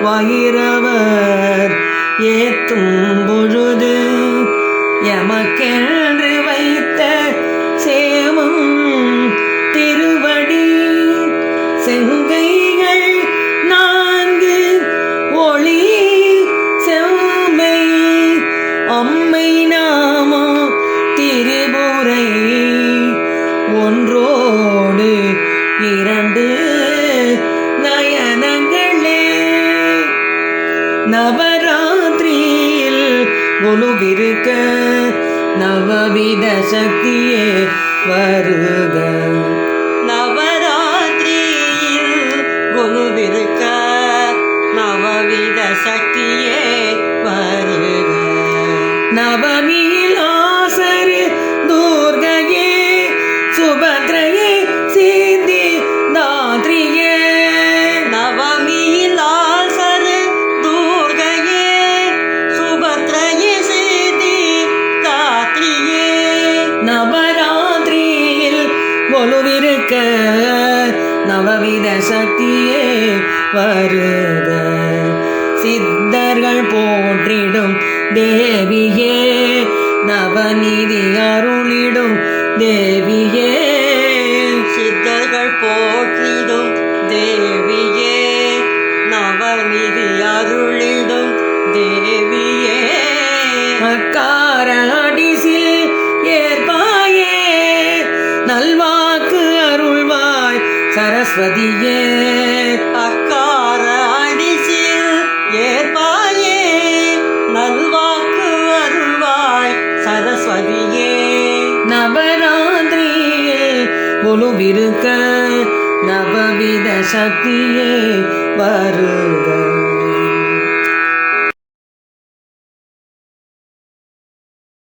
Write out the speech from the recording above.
வயிறவர் ஏத்தும் பொழுது எமக்கென்று வைத்த சேமம் திருவடி செங்கைகள் நான்கு ஒளி செம்மை அம்மை நாமோ திரிபுரை ஒன்றோடு இரண்டு நயனங்களே நவராத்திரியில் ஒழுகிருக்க நவவித சக்தியே வருக நவராத்திரியில் ஒழுகிருக்க நவவித சக்தியே வருக நவமியில் ஆசரு துர்கையே சுபத்ரையே சித்தி தாத்ரியே நவமியில் ஆசரு துர்கையே சுபத்ரையே சித்தி தாத்ரியே நவராத்திரியில் ஒழுவிருக்க நவவித சக்தியே வருக சித்தர்கள் போற்றிடும் தேவியே நவநிதி அருளிடும் தேவியே சித்தர்கள் போற்றிடும் தேவியே நவநிதி அருளிடும் தேவியே அக்கார அடிசில் ஏற்பாயே நல்வாக்கு அருள்வாய் சரஸ்வதியே அக்கார அடிசில் ஏற்பாயே நல்வாக்கு அருள்வாய் சரஸ்வதியே நவராத்திரியில் ஒழுவிருக்க நவவித சக்தியே வருக